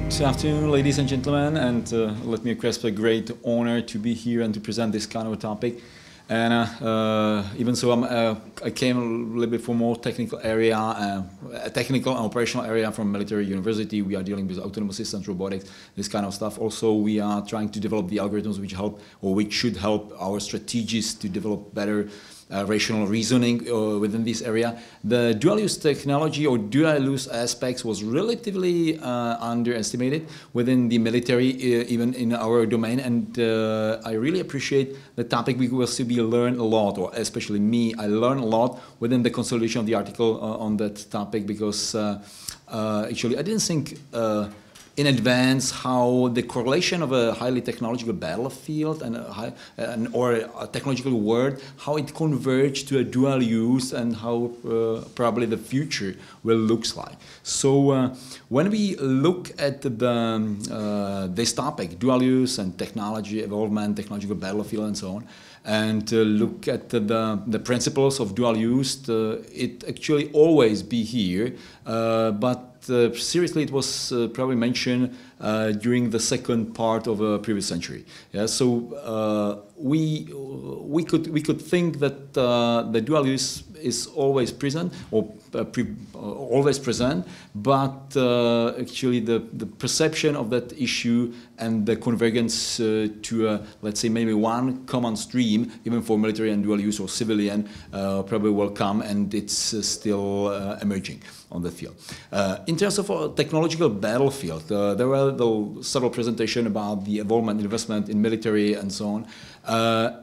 Good afternoon, ladies and gentlemen, and let me express a great honor to be here and to present this kind of a topic. And even so, I came a little bit from more technical area, a technical and operational area from military university. We are dealing with autonomous systems, robotics, this kind of stuff. Also, we are trying to develop the algorithms which help, or which should help our strategists to develop better rational reasoning within this area. The dual-use technology or dual-use aspects was relatively underestimated within the military, even in our domain, and I really appreciate the topic because we learn a lot, or especially me, I learn a lot within the consolidation of the article on that topic, because actually I didn't think in advance how the correlation of a highly technological battlefield and or a technological world, how it converged to a dual use, and how probably the future will look like. So when we look at this topic, dual use and technology evolvement, technological battlefield and so on, and look at the principles of dual use, it actually always be here, but seriously, it was probably mentioned during the second part of the previous century. Yeah, so we could think that the dual use is always present, or always present, but actually the perception of that issue and the convergence to let's say maybe one common stream, even for military and dual use or civilian, probably will come, and it's still emerging on the field. In terms of a technological battlefield, there were the subtle presentation about the involvement, investment in military and so on.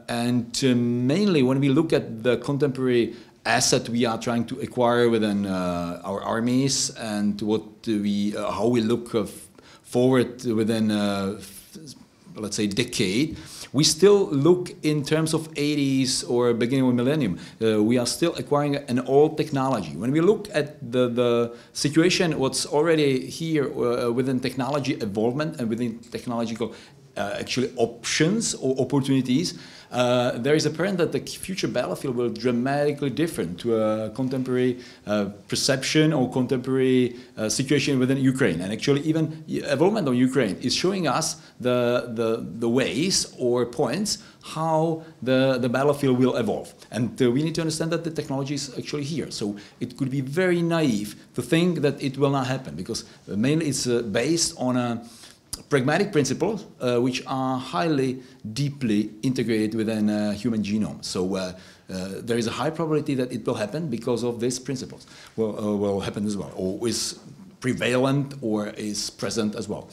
And mainly when we look at the contemporary asset we are trying to acquire within our armies, and what how we look forward within, let's say, decade, we still look in terms of 80s or beginning of millennium. We are still acquiring an old technology. When we look at the situation, what's already here within technology evolvement and within technological actually options or opportunities, there is apparent that the future battlefield will dramatically different to a contemporary perception or contemporary situation within Ukraine. And actually even involvement of Ukraine is showing us the ways or points how the battlefield will evolve. And we need to understand that the technology is actually here. So it could be very naive to think that it will not happen, because mainly it's based on a pragmatic principles which are highly, deeply integrated within human genome. So there is a high probability that it will happen because of these principles. Will happen as well, or is prevalent or is present as well.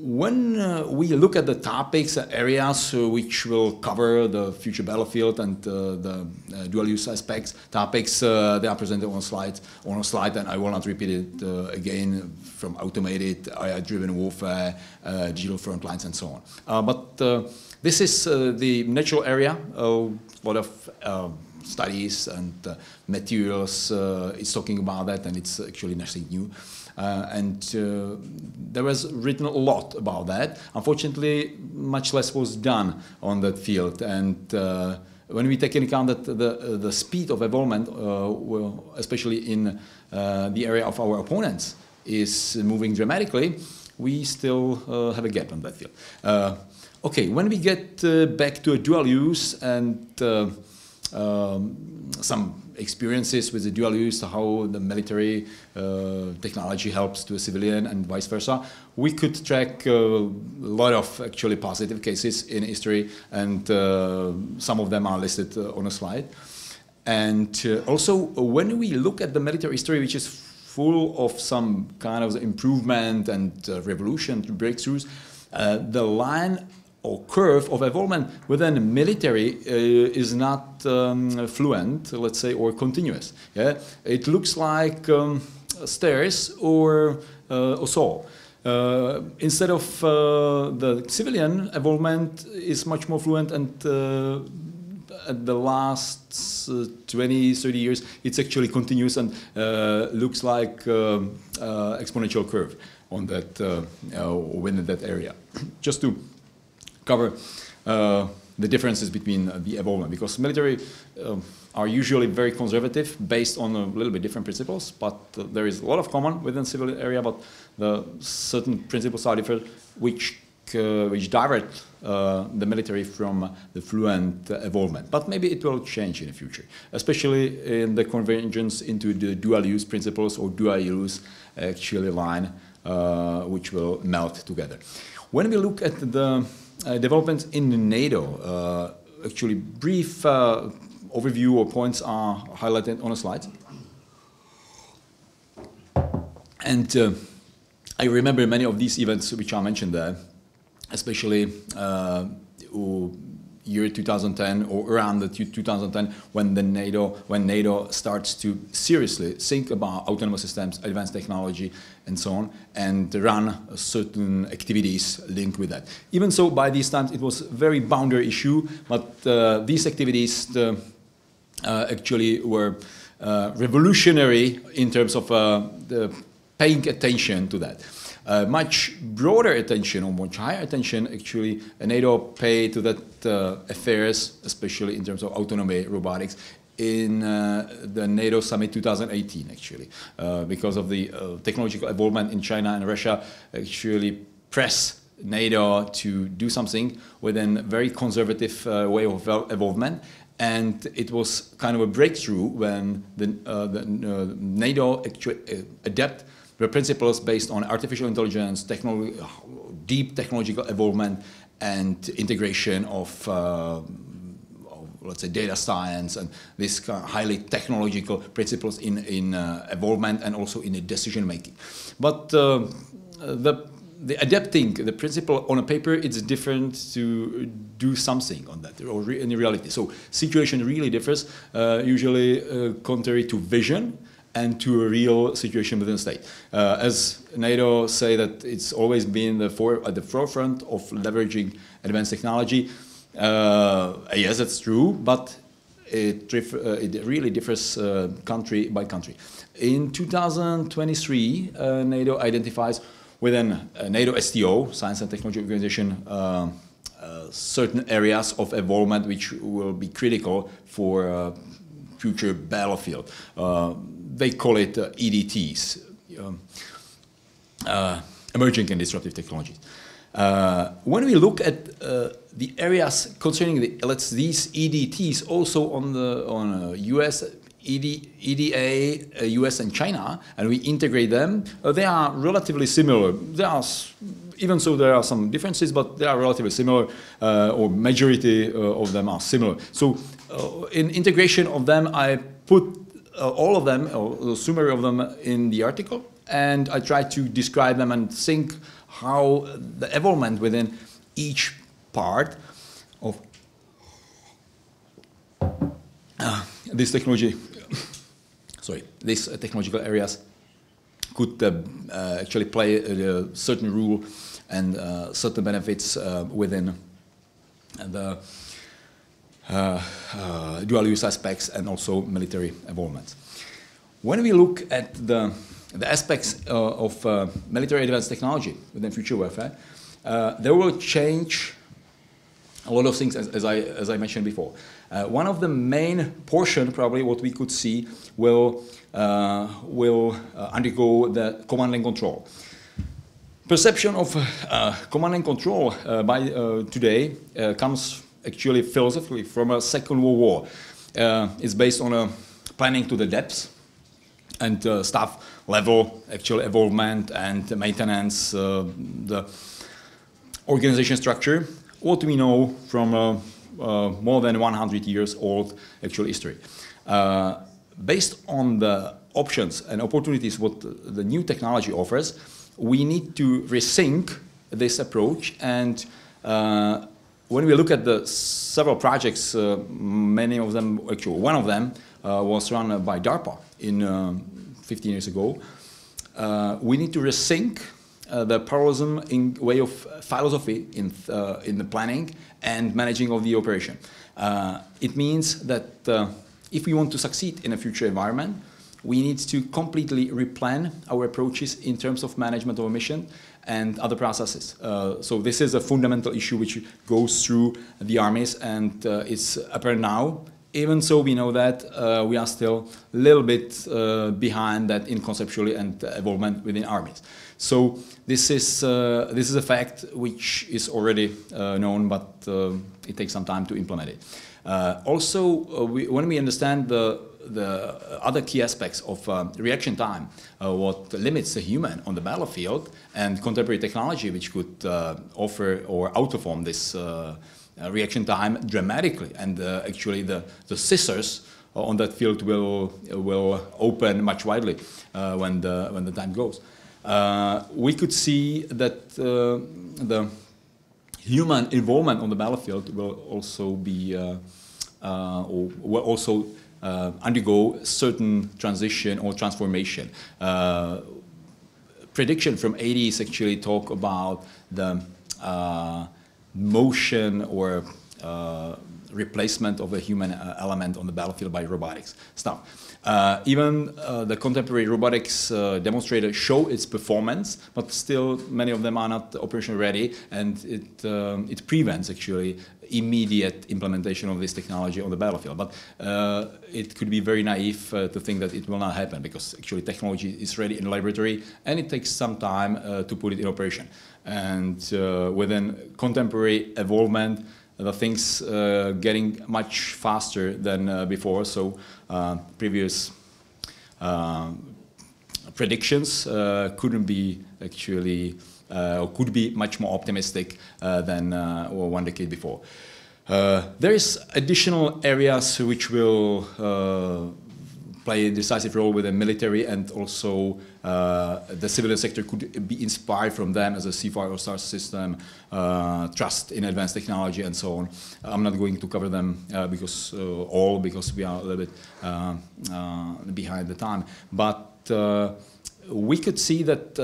When we look at the topics and areas which will cover the future battlefield and the dual-use aspects, topics, they are presented on a slide, and I will not repeat it again, from automated, AI-driven warfare, digital front lines, and so on. But this is the natural area. A lot of studies and materials is talking about that, and it's actually nothing new. And there was written a lot about that. Unfortunately, much less was done on that field. And when we take into account that the speed of evolvement, especially in the area of our opponents, is moving dramatically, we still have a gap on that field. Okay, when we get back to a dual use and some experiences with the dual use, how the military technology helps to a civilian and vice versa, we could track a lot of actually positive cases in history, and some of them are listed on a slide. And also, when we look at the military history, which is full of some kind of improvement and revolution, breakthroughs, the line or curve of evolvement within the military is not fluent, let's say, or continuous. Yeah? It looks like stairs or a saw. Instead of the civilian evolvement is much more fluent, and at the last 20, 30 years, it's actually continuous and looks like exponential curve on that within that area. Just to cover the differences between the evolvement, because military are usually very conservative based on a little bit different principles, but there is a lot of common within civil area, but the certain principles are different which divert the military from the fluent evolvement. But maybe it will change in the future, especially in the convergence into the dual use principles or dual use actually line, which will melt together. When we look at the developments in NATO, actually brief overview or points are highlighted on a slide. And I remember many of these events which are mentioned there, especially year 2010 or around the 2010 when NATO starts to seriously think about autonomous systems, advanced technology, and so on, and run certain activities linked with that. Even so, by these times it was a very boundary issue, but these activities actually were revolutionary in terms of paying attention to that. Much broader attention or much higher attention actually NATO paid to that affairs, especially in terms of autonomy, robotics, in the NATO summit 2018 actually, because of the technological involvement in China and Russia actually press NATO to do something within a very conservative way of involvement. And it was kind of a breakthrough when the NATO actually adapt the principles based on artificial intelligence, deep technological involvement, and integration of let's say, data science and these kind of highly technological principles in involvement and also in decision making. But the adapting the principle on a paper, it's different to do something on that, or in reality. So situation really differs, usually contrary to vision and to a real situation within the state. As NATO say that it's always been at the forefront of leveraging advanced technology. Yes, that's true, but it really differs country by country. In 2023, NATO identifies within NATO STO, Science and Technology Organization, certain areas of involvement which will be critical for future battlefield. They call it EDTs, emerging and disruptive technologies. When we look at the areas concerning these EDTs also on US, EDA, US and China, and we integrate them, they are relatively similar. Even so there are some differences, but they are relatively similar, or majority of them are similar. So in integration of them, I put all of them, or the summary of them in the article, and I try to describe them and think how the involvement within each part of this technology, these technological areas could actually play a certain role and certain benefits within the dual use aspects and also military involvement. When we look at the aspects of military advanced technology within future warfare, they will change a lot of things, as I mentioned before. One of the main portion, probably what we could see, will undergo the command and control. Perception of command and control by today comes actually philosophically from a Second World War. It's based on planning to the depths and staff level, actual involvement and maintenance, the organization structure. What we know from more than 100 years old actual history. Based on the options and opportunities what the new technology offers, we need to rethink this approach. And when we look at the several projects, many of them, actually one of them was run by DARPA in 15 years ago. We need to rethink the parallelism in way of philosophy in the planning and managing of the operation. It means that if we want to succeed in a future environment, we need to completely replan our approaches in terms of management of a mission and other processes. So this is a fundamental issue which goes through the armies, and it's apparent now. Even so, we know that we are still a little bit behind that in conceptually and evolvement within armies. So this is a fact which is already known, but it takes some time to implement it. Also, when we understand the other key aspects of reaction time, what limits the human on the battlefield, and contemporary technology which could offer or outperform this reaction time dramatically, and actually the scissors on that field will open much widely when the time goes. We could see that the human involvement on the battlefield will also be undergo certain transition or transformation. Prediction from 80s actually talk about the motion or replacement of a human element on the battlefield by robotics stuff. Even the contemporary robotics demonstrators show its performance, but still many of them are not operational ready, and it prevents actually immediate implementation of this technology on the battlefield. But it could be very naive to think that it will not happen, because actually technology is ready in the laboratory, and it takes some time to put it in operation. And within contemporary evolvement, the things getting much faster than before. So previous predictions couldn't be actually, or could be much more optimistic than 1 decade before. There is additional areas which will play a decisive role with the military, and also the civilian sector could be inspired from them, as a C5 or STAR system, trust in advanced technology, and so on. I'm not going to cover them because we are a little bit behind the time. But we could see that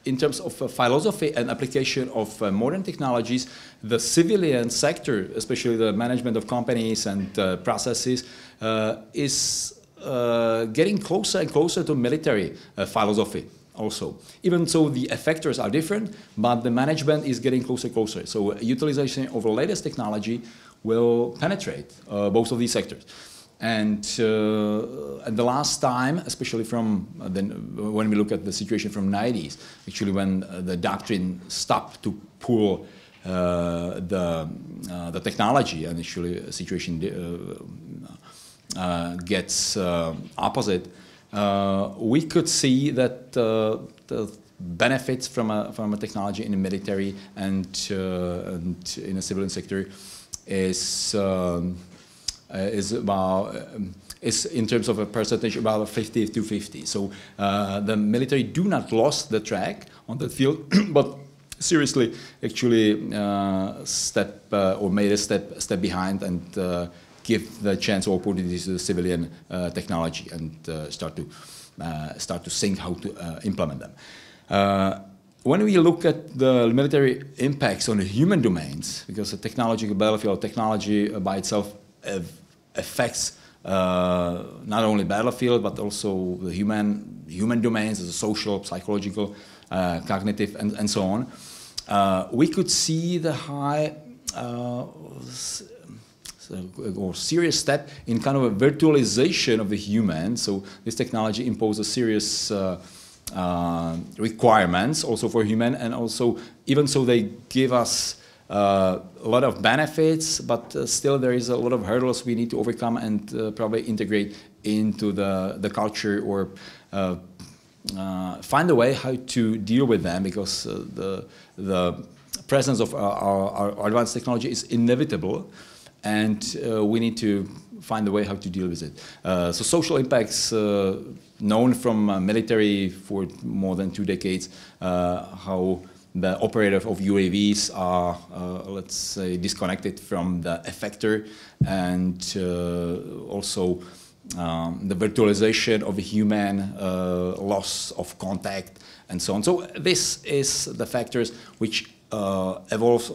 in terms of philosophy and application of modern technologies, the civilian sector, especially the management of companies and processes, is getting closer and closer to military philosophy also. Even so, the effectors are different, but the management is getting closer and closer. So utilization of the latest technology will penetrate both of these sectors. And the last time, especially from when we look at the situation from 90s, actually when the doctrine stopped to pull the technology, and actually a situation gets opposite, we could see that the benefits from a technology in the military and in the civilian sector is in terms of a percentage about 50 to 50. So the military do not lost the track on the field, but seriously actually made a step behind, and give the chance or opportunities to the civilian technology, and start to think how to implement them. When we look at the military impacts on the human domains, because the technological battlefield technology by itself affects not only battlefield but also the human domains, the social, psychological, cognitive, and so on. We could see the high or serious step in kind of a virtualization of the human. So this technology imposes serious requirements also for human, and also even so they give us a lot of benefits, but still there is a lot of hurdles we need to overcome and probably integrate into the culture, or find a way how to deal with them, because the presence of our advanced technology is inevitable, and we need to find a way how to deal with it. So social impacts known from military for more than 2 decades, how the operator of UAVs are, let's say, disconnected from the effector, and also the virtualization of the human, loss of contact, and so on. So this is the factors which evolve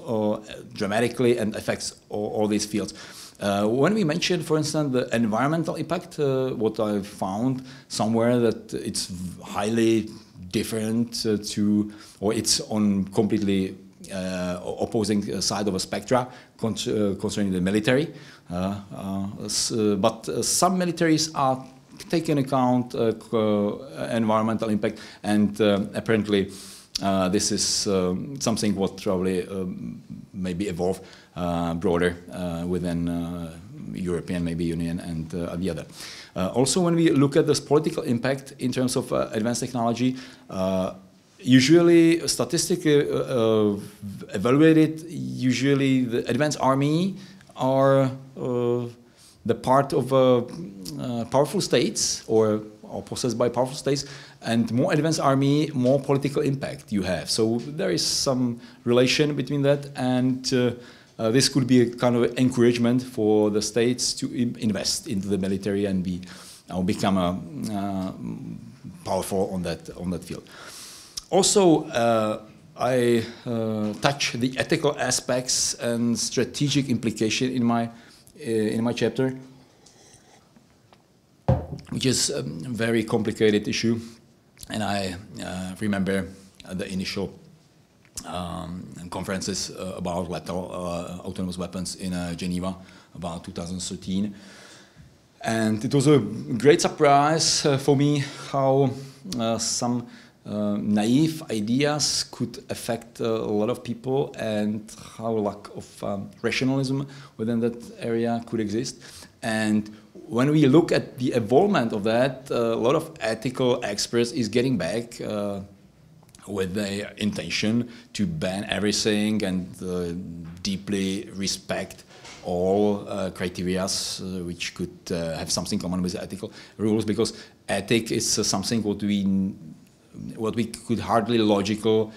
dramatically and affects all these fields. When we mentioned, for instance, the environmental impact, what I found somewhere that it's highly different or it's on completely opposing side of a spectra concerning the military. But some militaries are taking account environmental impact, and apparently this is something what probably maybe evolve broader within European maybe Union and the other. Also, when we look at this political impact in terms of advanced technology, usually statistically evaluated, usually the advanced army are the part of powerful states or possessed by powerful states, and more advanced army, more political impact you have. So there is some relation between that, and this could be a kind of encouragement for the states to invest into the military and become powerful on that field. Also, I touch the ethical aspects and strategic implication in my chapter, which is a very complicated issue, and I remember the initial conferences about lethal autonomous weapons in Geneva about 2013, and it was a great surprise for me how some naive ideas could affect a lot of people, and how lack of rationalism within that area could exist. And when we look at the evolvement of that, a lot of ethical experts is getting back with the intention to ban everything and deeply respect all criteria which could have something common with ethical rules, because ethic is something what we could hardly logical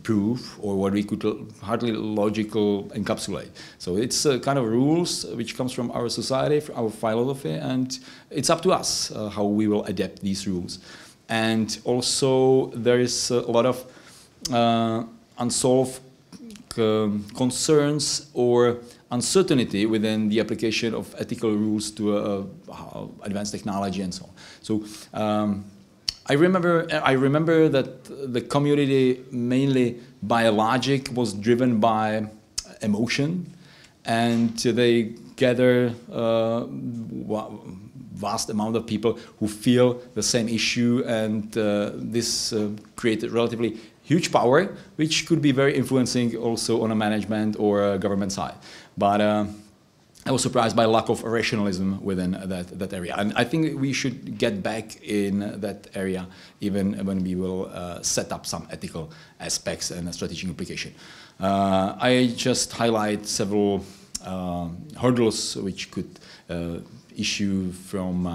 prove, or what we could hardly logical encapsulate. So it's kind of rules which comes from our society, from our philosophy, and it's up to us how we will adapt these rules. And also there is a lot of unsolved concerns or uncertainty within the application of ethical rules to advanced technology and so on. So I remember that the community, mainly biologic, was driven by emotion, and they gather vast amount of people who feel the same issue, and this created relatively huge power, which could be very influencing also on a management or a government side. But I was surprised by lack of rationalism within that area. And I think we should get back in that area even when we will set up some ethical aspects and strategic implication. I just highlight several hurdles which could issue from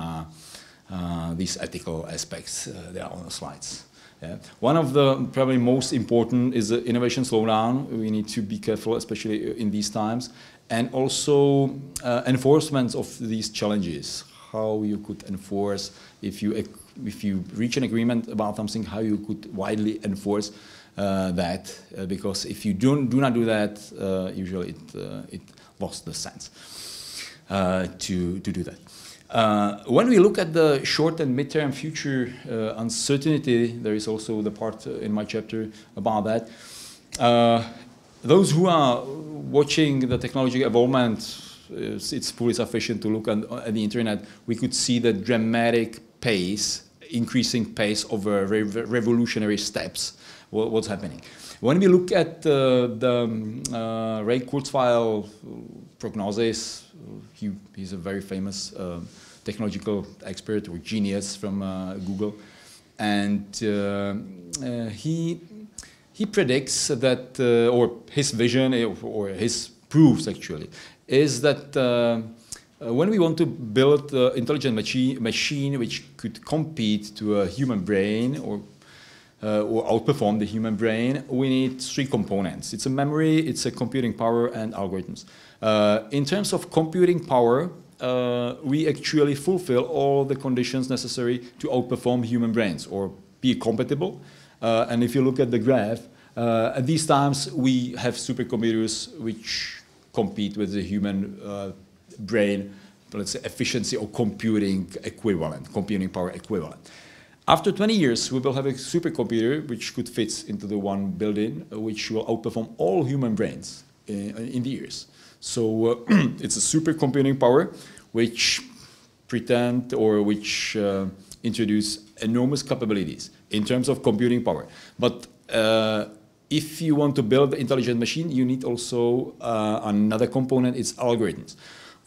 these ethical aspects. They are on the slides. Yeah. One of the probably most important is the innovation slowdown. We need to be careful, especially in these times. And also enforcement of these challenges, how you could enforce, if you reach an agreement about something, how you could widely enforce that, because if you do not do that, usually it lost the sense to do that. When we look at the short and mid-term future uncertainty, there is also the part in my chapter about that. Those who are watching the technology evolvement, it's fully sufficient to look at the internet. We could see the dramatic pace, increasing pace of revolutionary steps, what's happening. When we look at the Ray Kurzweil prognosis, he's a very famous technological expert or genius from Google, and he predicts that, or his vision, or his proofs actually, is that when we want to build an intelligent machine which could compete to a human brain or outperform the human brain, we need three components. It's a memory, it's a computing power, and algorithms. In terms of computing power, we actually fulfill all the conditions necessary to outperform human brains or be compatible. And if you look at the graph, at these times we have supercomputers which compete with the human brain, let's say, efficiency or computing power equivalent. After 20 years, we will have a supercomputer which could fit into the one building, which will outperform all human brains in the years. So it's a supercomputing power which introduce enormous capabilities in terms of computing power. But if you want to build an intelligent machine, you need also another component, it's algorithms.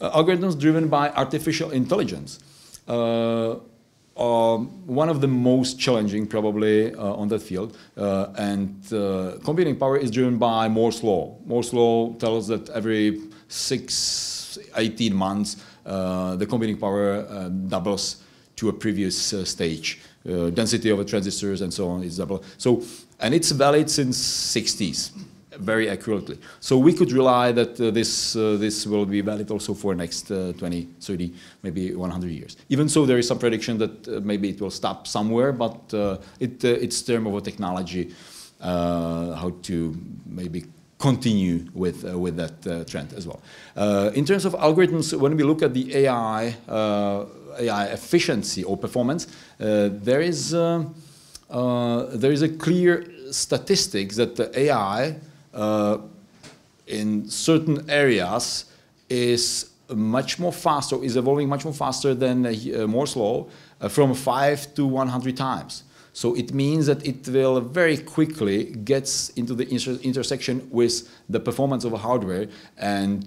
Algorithms driven by artificial intelligence. One of the most challenging probably on that field, and computing power is driven by Moore's law. Moore's law tells that every 18 months the computing power doubles to a previous stage. Density of the transistors and so on is double. So, and it's valid since 60s. Very accurately. So we could rely that this will be valid also for next 20, 30, maybe 100 years. Even so, there is some prediction that maybe it will stop somewhere, but it's term of a technology how to maybe continue with that trend as well. In terms of algorithms, when we look at the AI efficiency or performance, there is a clear statistics that the AI in certain areas is much more faster, is evolving much more faster than Moore's law, from 5 to 100 times. So it means that it will very quickly get into the intersection with the performance of a hardware, and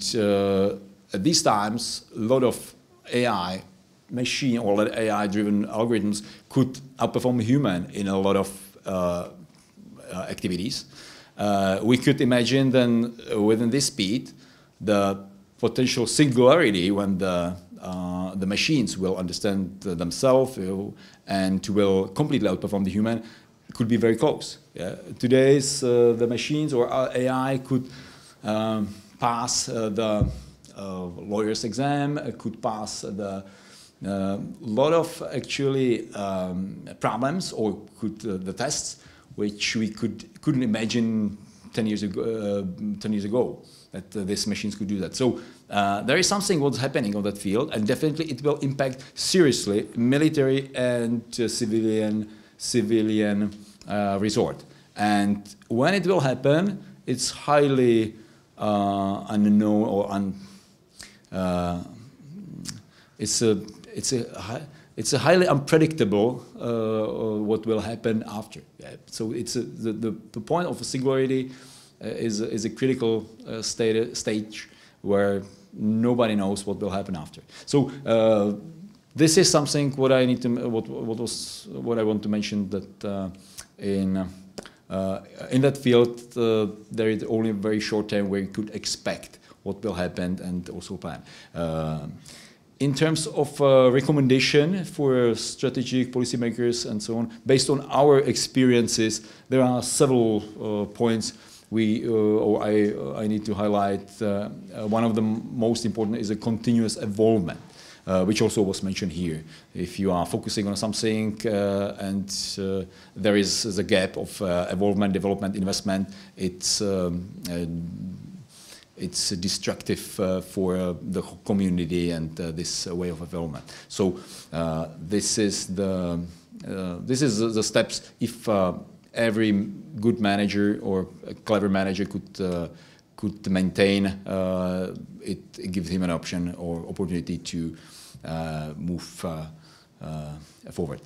at these times a lot of AI machine or AI-driven algorithms could outperform a human in a lot of activities. We could imagine then within this speed the potential singularity when the machines will understand themselves and will completely outperform the human could be very close. Yeah? Today's the machines or AI could pass the lawyer's exam, could pass the lot of actually problems or the tests which we couldn't imagine 10 years ago that these machines could do that. So there is something what's happening on that field, and definitely it will impact seriously military and civilian resort. And when it will happen, it's highly unknown or it's a highly unpredictable what will happen after. Yeah. So it's the point of a singularity is a critical stage where nobody knows what will happen after. So this is something what I need to what I want to mention, that in that field there is only a very short time where you could expect what will happen and also plan. In terms of recommendation for strategic policymakers and so on, based on our experiences, there are several points I need to highlight. One of the most important is a continuous evolvement, which also was mentioned here. If you are focusing on something and there is a gap of evolvement, development, investment, it's destructive for the community and this way of development. So this is the steps. If every good manager or a clever manager could maintain, it gives him an option or opportunity to move forward.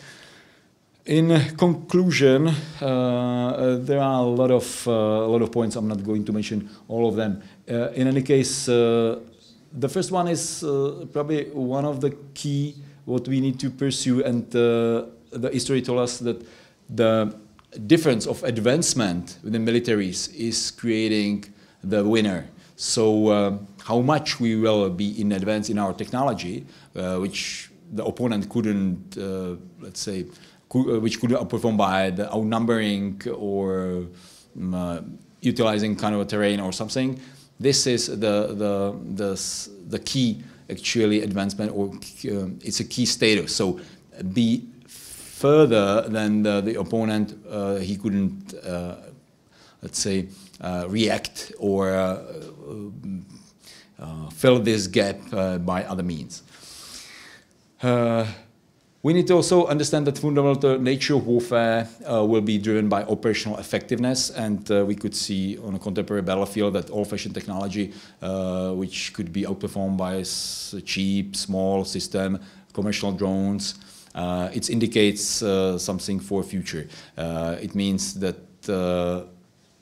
In conclusion, there are a lot of points. I'm not going to mention all of them. In any case, the first one is probably one of the key what we need to pursue, and the history told us that the difference of advancement within militaries is creating the winner. So how much we will be in advance in our technology, which the opponent couldn't, let's say, which could outperform by the outnumbering or utilizing kind of a terrain or something. This is the key actually advancement, or it's a key status. So be further than the opponent, he couldn't, let's say, react or fill this gap by other means. We need to also understand that fundamental nature of warfare will be driven by operational effectiveness, and we could see on a contemporary battlefield that old-fashioned technology, which could be outperformed by a cheap, small system, commercial drones, it indicates something for future. It means that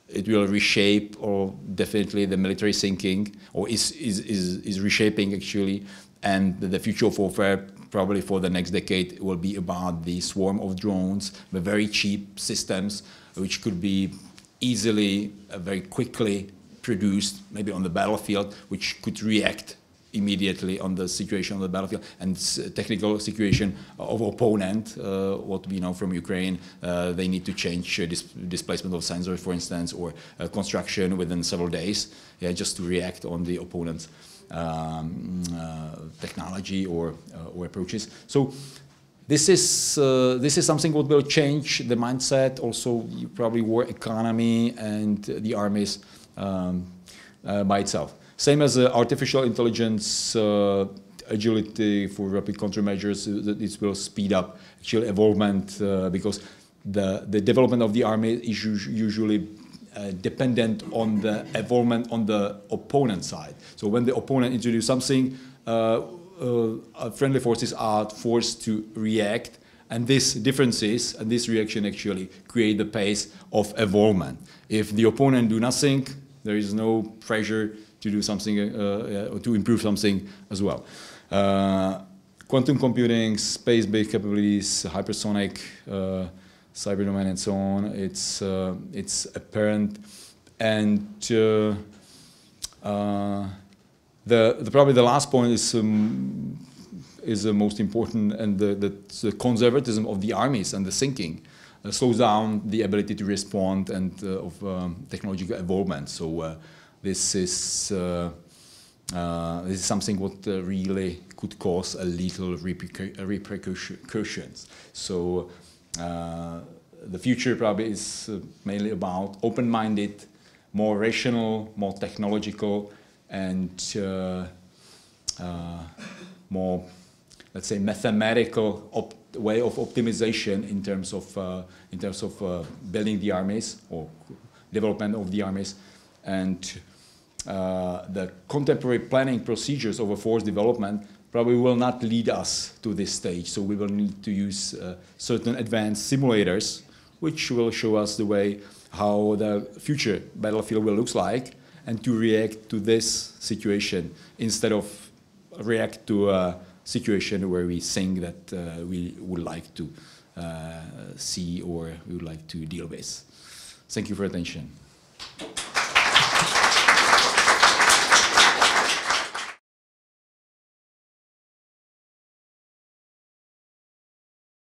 it will reshape, or definitely the military thinking, or is reshaping actually, and the future of warfare probably for the next decade will be about the swarm of drones, the very cheap systems, which could be easily, very quickly produced, maybe on the battlefield, which could react immediately on the situation on the battlefield and technical situation of opponent. What we know from Ukraine, they need to change displacement of sensors, for instance, or construction within several days, just to react on the opponent's technology or approaches. So this is something what will change the mindset, also probably war economy and the armies by itself. Same as artificial intelligence, agility for rapid countermeasures, this will speed up actual evolvement because the development of the army is usually dependent on the evolvement on the opponent side. So when the opponent introduces something, friendly forces are forced to react, and these differences and this reaction actually create the pace of evolvement. If the opponent do nothing, there is no pressure to do something or to improve something as well. Quantum computing, space-based capabilities, hypersonic, cyber domain, and so on. It's apparent, and probably the last point is the most important, and the conservatism of the armies and the thinking slows down the ability to respond and of technological evolvement. So this is something what really could cause a lethal repercussions. So the future probably is mainly about open-minded, more rational, more technological, and more, let's say, mathematical way of optimization in terms of building the armies or development of the armies, and the contemporary planning procedures of a force development probably will not lead us to this stage. So we will need to use certain advanced simulators, which will show us the way how the future battlefield will look like, and to react to this situation instead of react to a situation where we think that we would like to see or we would like to deal with. Thank you for attention.